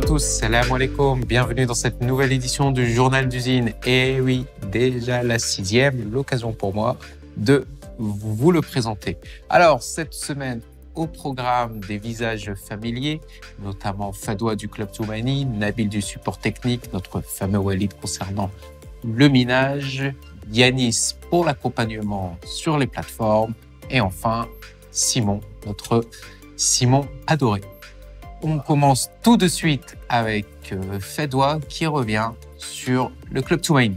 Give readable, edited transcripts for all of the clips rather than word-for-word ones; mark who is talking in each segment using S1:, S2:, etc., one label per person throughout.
S1: tous, salam alaikum, bienvenue dans cette nouvelle édition du Journal d'usine. Et oui, déjà la 6e, l'occasion pour moi de vous le présenter. Alors, cette semaine, au programme des visages familiers, notamment Fadoua du Club Toumani, Nabil du support technique, notre fameux Walid concernant le minage, Yanis pour l'accompagnement sur les plateformes et enfin Simon, notre Simon adoré. On commence tout de suite avec Fadoua qui revient sur le Club Toumani.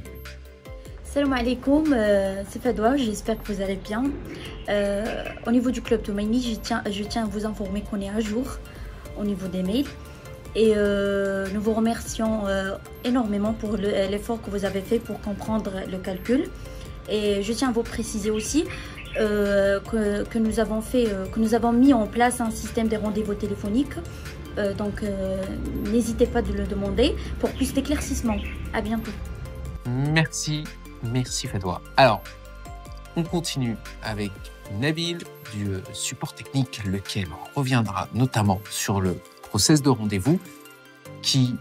S2: Salam alaikum, c'est Fadoua, j'espère que vous allez bien. Au niveau du Club Toumani, je tiens à vous informer qu'on est à jour au niveau des mails. Et nous vous remercions énormément pour l'effort que vous avez fait pour comprendre le calcul. Et je tiens à vous préciser aussi que nous avons mis en place un système de rendez-vous téléphoniques. Donc n'hésitez pas de le demander pour plus d'éclaircissement. À bientôt.
S1: Merci Fadoua. Alors, on continue avec Nabil du support technique, lequel reviendra notamment sur le process de rendez-vous qui,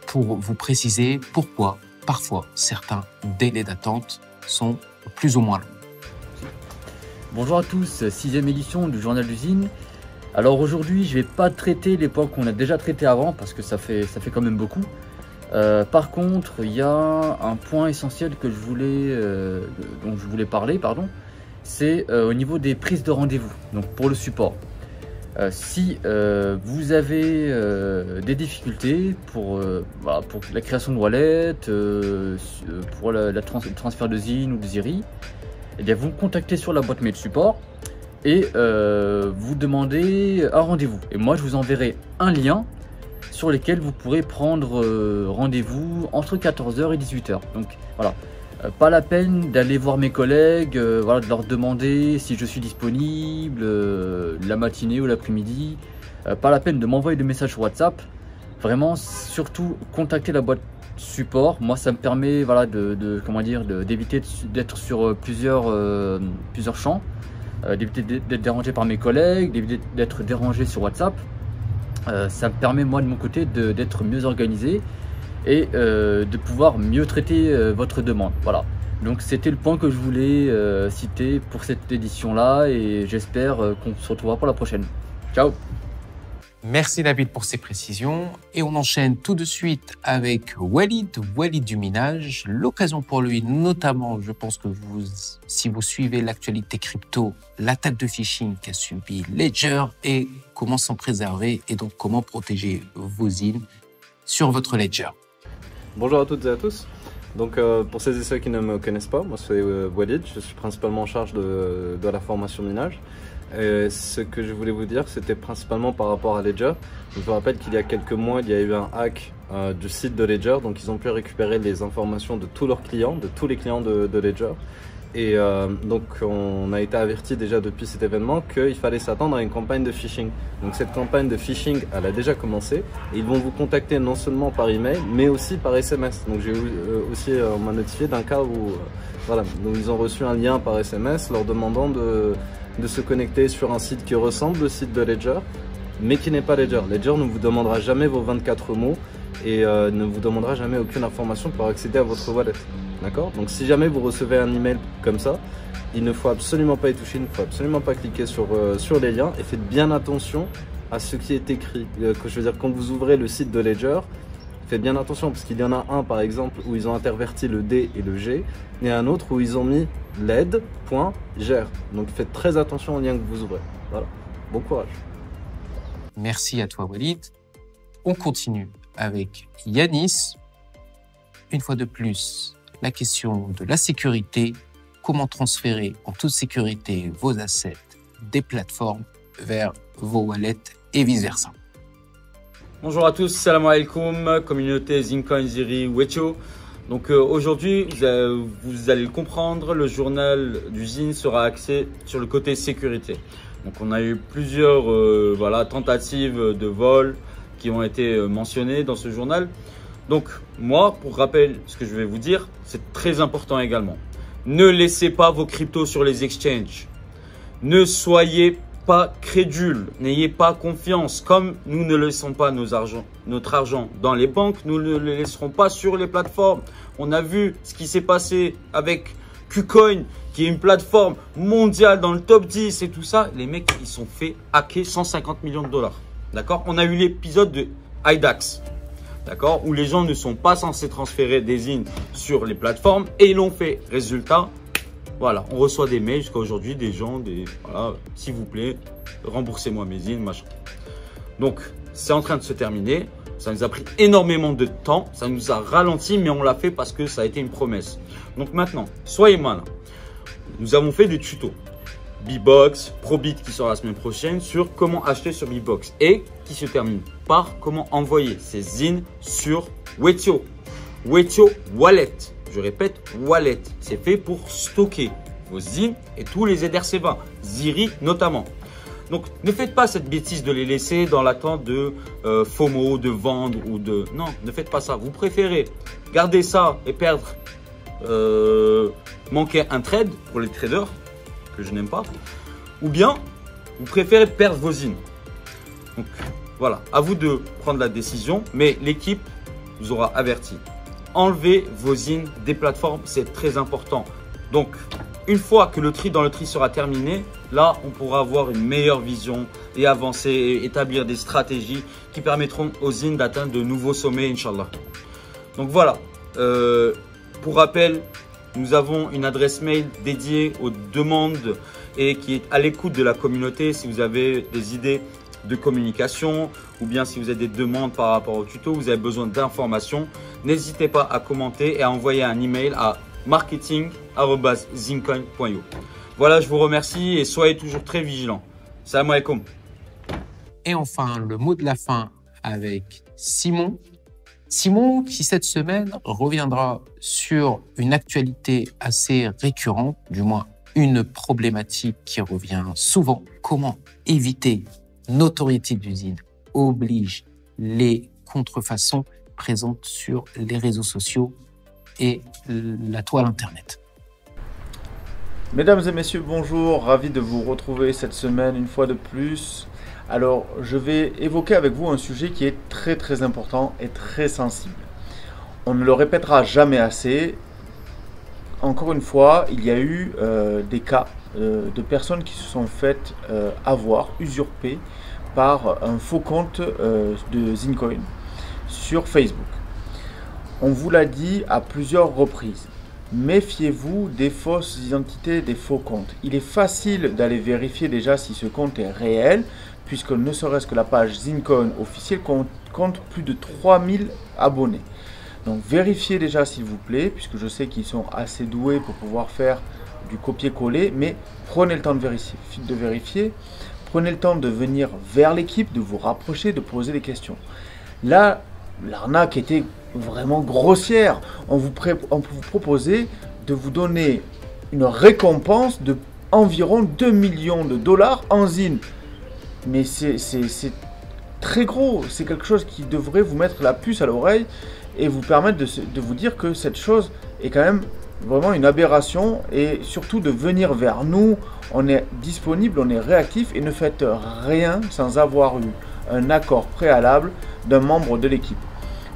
S1: pour vous préciser pourquoi parfois certains délais d'attente sont plus ou moins longs.
S3: Bonjour à tous, 6e édition du Journal d'usine. Alors aujourd'hui, je ne vais pas traiter les points qu'on a déjà traités avant parce que ça fait quand même beaucoup. Par contre, il y a un point essentiel que dont je voulais parler, c'est au niveau des prises de rendez-vous, donc pour le support. Si vous avez des difficultés pour la création de wallet, pour le transfert de ZIN ou de ZIRI, eh bien vous me contactez sur la boîte mail support et vous demandez un rendez-vous. Et moi, je vous enverrai un lien sur lequel vous pourrez prendre rendez-vous entre 14h et 18h. Donc voilà, pas la peine d'aller voir mes collègues, de leur demander si je suis disponible la matinée ou l'après-midi. Pas la peine de m'envoyer des messages sur WhatsApp. Vraiment, surtout, contacter la boîte support. Moi, ça me permet d'éviter d'être sur plusieurs champs, d'éviter d'être dérangé par mes collègues, d'éviter d'être dérangé sur WhatsApp. Ça me permet, moi, de mon côté, d'être mieux organisé et de pouvoir mieux traiter votre demande. Voilà. Donc, c'était le point que je voulais citer pour cette édition-là et j'espère qu'on se retrouvera pour la prochaine. Ciao!
S1: Merci Nabil pour ces précisions. Et on enchaîne tout de suite avec Walid du minage. L'occasion pour lui, notamment, je pense que si vous suivez l'actualité crypto, l'attaque de phishing qu'a subi Ledger et comment s'en préserver et donc comment protéger vos ZIN sur votre Ledger.
S4: Bonjour à toutes et à tous. Donc pour celles et ceux qui ne me connaissent pas, moi c'est Walid, je suis principalement en charge de la formation minage. Ce que je voulais vous dire, c'était principalement par rapport à Ledger. Je vous rappelle qu'il y a quelques mois, il y a eu un hack du site de Ledger. Donc ils ont pu récupérer les informations de tous leurs clients, de tous les clients de Ledger. Et donc on a été averti déjà depuis cet événement qu'il fallait s'attendre à une campagne de phishing. Donc cette campagne de phishing, elle a déjà commencé. Et ils vont vous contacter non seulement par email, mais aussi par SMS. Donc j'ai aussi on m'a notifié d'un cas où donc ils ont reçu un lien par SMS leur demandant de se connecter sur un site qui ressemble au site de Ledger, mais qui n'est pas Ledger. Ledger ne vous demandera jamais vos 24 mots et ne vous demandera jamais aucune information pour accéder à votre wallet. D'accord? Donc si jamais vous recevez un email comme ça, il ne faut absolument pas y toucher, il ne faut absolument pas cliquer sur les liens et faites bien attention à ce qui est écrit. Quand vous ouvrez le site de Ledger, faites bien attention parce qu'il y en a un par exemple où ils ont interverti le D et le G et un autre où ils ont mis led.ger. Donc faites très attention aux liens que vous ouvrez. Voilà, bon courage.
S1: Merci à toi Walid. On continue avec Yanis. Une fois de plus, la question de la sécurité. Comment transférer en toute sécurité vos assets des plateformes vers vos wallets et vice-versa.
S5: Bonjour à tous, salam alaikum, communauté Zincoin, Ziri, Wecho. Donc aujourd'hui, vous allez le comprendre, le journal d'usine sera axé sur le côté sécurité. Donc on a eu plusieurs tentatives de vol qui ont été mentionnées dans ce journal. Donc moi, pour rappel, ce que je vais vous dire, c'est très important également. Ne laissez pas vos cryptos sur les exchanges. Ne soyez pas crédule, n'ayez pas confiance. Comme nous ne laissons pas notre argent dans les banques, nous ne le laisserons pas sur les plateformes. On a vu ce qui s'est passé avec KuCoin, qui est une plateforme mondiale dans le top 10 et tout ça. Les mecs, ils sont fait hacker 150 millions de dollars. D'accord? On a eu l'épisode de IDAX. D'accord? Où les gens ne sont pas censés transférer des zines sur les plateformes et ils l'ont fait. Résultat, voilà, on reçoit des mails jusqu'à aujourd'hui, des gens, voilà, s'il vous plaît, remboursez-moi mes zines, machin. Donc, c'est en train de se terminer. Ça nous a pris énormément de temps, ça nous a ralenti, mais on l'a fait parce que ça a été une promesse. Donc maintenant, soyez malins. Nous avons fait des tutos. Bbox, Probit qui sera la semaine prochaine sur comment acheter sur Bbox et qui se termine par comment envoyer ces zines sur Wetio. Wetio Wallet. Je répète, Wallet. C'est fait pour stocker vos zines et tous les ZRC20, Ziri notamment. Donc, ne faites pas cette bêtise de les laisser dans l'attente de FOMO, de vendre ou de… Non, ne faites pas ça. Vous préférez garder ça et perdre, manquer un trade pour les traders, que je n'aime pas. Ou bien, vous préférez perdre vos zines. Donc, voilà. À vous de prendre la décision. Mais l'équipe vous aura averti. Enlevez vos zines des plateformes. C'est très important. Donc, une fois que le tri dans le tri sera terminé, là, on pourra avoir une meilleure vision et avancer et établir des stratégies qui permettront aux zines d'atteindre de nouveaux sommets, Inch'Allah. Donc voilà, pour rappel, nous avons une adresse mail dédiée aux demandes et qui est à l'écoute de la communauté. Si vous avez des idées de communication ou bien si vous avez des demandes par rapport au tuto, vous avez besoin d'informations, n'hésitez pas à commenter et à envoyer un email à marketing@zincoin.io. Voilà, je vous remercie et soyez toujours très vigilants. Salam alaikum.
S1: Et enfin, le mot de la fin avec Simon. Simon qui cette semaine reviendra sur une actualité assez récurrente, du moins une problématique qui revient souvent. Comment éviter Notoriety d'usine oblige les contrefaçons présentes sur les réseaux sociaux et la toile internet.
S6: Mesdames et messieurs, bonjour, ravi de vous retrouver cette semaine une fois de plus. Alors, je vais évoquer avec vous un sujet qui est très important et très sensible. On ne le répétera jamais assez. Encore une fois, il y a eu des cas de personnes qui se sont faites avoir, usurpées par un faux compte de Zincoin sur Facebook. On vous l'a dit à plusieurs reprises. Méfiez-vous des fausses identités, des faux comptes. Il est facile d'aller vérifier déjà si ce compte est réel, puisque ne serait-ce que la page Zincoin officielle compte plus de 3000 abonnés. Donc vérifiez déjà s'il vous plaît, puisque je sais qu'ils sont assez doués pour pouvoir faire du copier-coller, mais prenez le temps de vérifier. Prenez le temps de venir vers l'équipe, de vous rapprocher, de poser des questions. Là, l'arnaque était vraiment grossière. On vous proposait de vous donner une récompense de environ 2 millions de dollars en zine. Mais c'est très gros. C'est quelque chose qui devrait vous mettre la puce à l'oreille et vous permettre de vous dire que cette chose est quand même vraiment une aberration et surtout de venir vers nous. On est disponible, on est réactif et ne faites rien sans avoir eu un accord préalable d'un membre de l'équipe.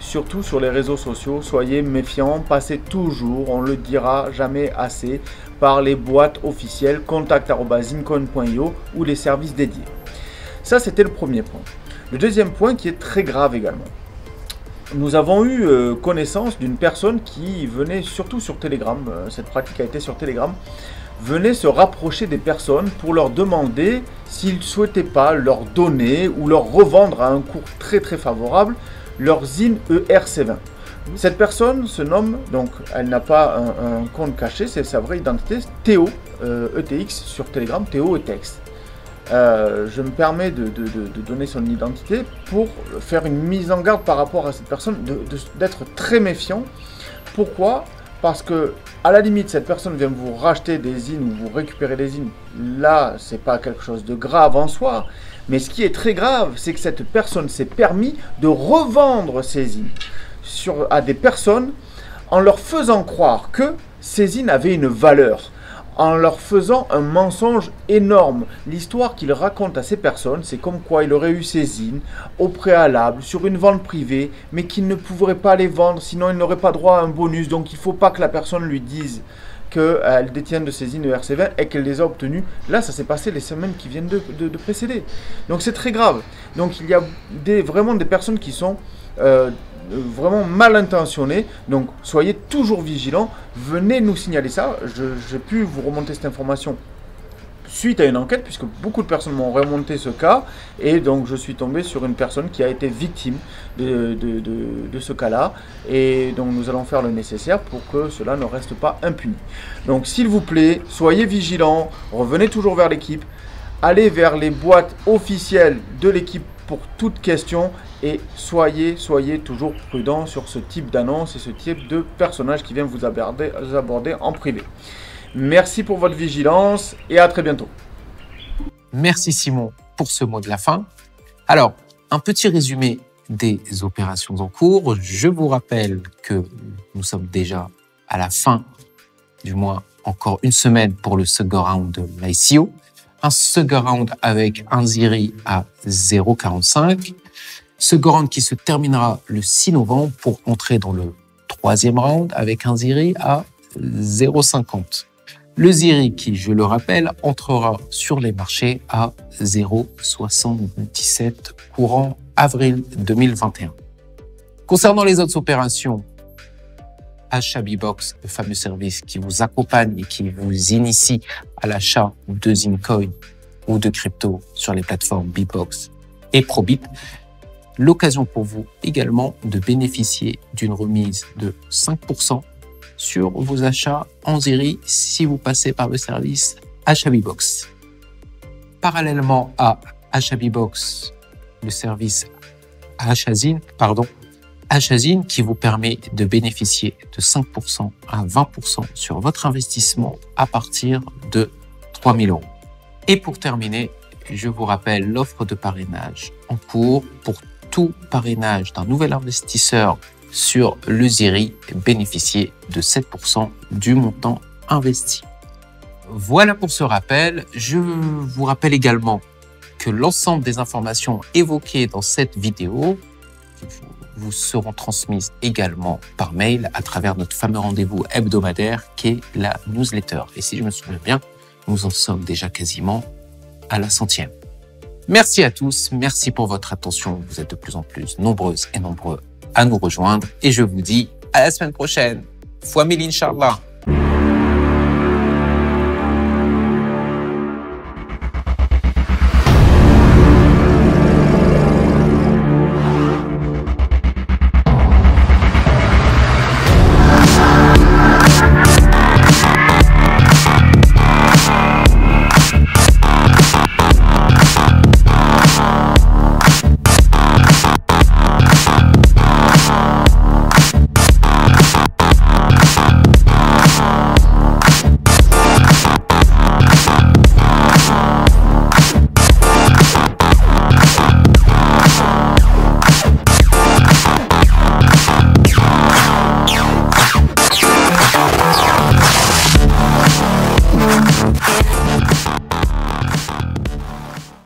S6: Surtout sur les réseaux sociaux, soyez méfiants, passez toujours, on le dira jamais assez, par les boîtes officielles contact@zincoin.io ou les services dédiés. Ça, c'était le premier point. Le deuxième point qui est très grave également. Nous avons eu connaissance d'une personne qui venait surtout sur Telegram, cette pratique a été sur Telegram, venait se rapprocher des personnes pour leur demander s'ils ne souhaitaient pas leur donner ou leur revendre à un cours très favorable leur zine ERC20. Cette personne se nomme, donc elle n'a pas un compte caché, c'est sa vraie identité, Théo ETX sur Telegram, Théo ETX. Je me permets de donner son identité pour faire une mise en garde par rapport à cette personne, d'être très méfiant. Pourquoi? Parce que à la limite, cette personne vient vous racheter des zines ou vous récupérer des zines. Là, c'est pas quelque chose de grave en soi. Mais ce qui est très grave, c'est que cette personne s'est permis de revendre ces zines à des personnes en leur faisant croire que ces zines avaient une valeur. en leur faisant un mensonge énorme. L'histoire qu'il raconte à ces personnes, c'est comme quoi il aurait eu ses zines au préalable sur une vente privée, mais qu'il ne pourrait pas les vendre, sinon il n'aurait pas droit à un bonus. Donc il ne faut pas que la personne lui dise qu'elle détient de ces zines de RC20 et qu'elle les a obtenues. Là, ça s'est passé les semaines qui viennent de précéder. Donc c'est très grave. Donc il y a vraiment des personnes qui sont vraiment mal intentionnées. Donc soyez toujours vigilants. Venez nous signaler ça. J'ai pu vous remonter cette information suite à une enquête, puisque beaucoup de personnes m'ont remonté ce cas, et donc je suis tombé sur une personne qui a été victime de ce cas-là, et donc nous allons faire le nécessaire pour que cela ne reste pas impuni. Donc s'il vous plaît, soyez vigilants, revenez toujours vers l'équipe, allez vers les boîtes officielles de l'équipe pour toute question, et soyez toujours prudents sur ce type d'annonce et ce type de personnage qui vient vous aborder en privé. Merci pour votre vigilance et à très bientôt.
S1: Merci Simon pour ce mot de la fin. Alors, un petit résumé des opérations en cours. Je vous rappelle que nous sommes déjà à la fin, du moins encore une semaine pour le second round de l'ICO. Un second round avec un Ziri à 0,45. Second round qui se terminera le 6 novembre pour entrer dans le troisième round avec un Ziri à 0,50. Le Ziri qui, je le rappelle, entrera sur les marchés à 0,77 courant avril 2021. Concernant les autres opérations, achat B-Box, le fameux service qui vous accompagne et qui vous initie à l'achat de Zincoin ou de crypto sur les plateformes B-Box et Probit. L'occasion pour vous également de bénéficier d'une remise de 5% sur vos achats en Ziri si vous passez par le service achat B-Box. Parallèlement à achat B-Box, le service Achazine qui vous permet de bénéficier de 5% à 20% sur votre investissement à partir de 3 000 €. Et pour terminer, je vous rappelle l'offre de parrainage en cours pour tout parrainage d'un nouvel investisseur sur le Ziri, bénéficier de 7% du montant investi. Voilà pour ce rappel. Je vous rappelle également que l'ensemble des informations évoquées dans cette vidéo vous seront transmises également par mail à travers notre fameux rendez-vous hebdomadaire qui est la newsletter. Et si je me souviens bien, nous en sommes déjà quasiment à la 100e. Merci à tous, merci pour votre attention. Vous êtes de plus en plus nombreuses et nombreux à nous rejoindre et je vous dis à la semaine prochaine. Fois mille, Inch'Allah.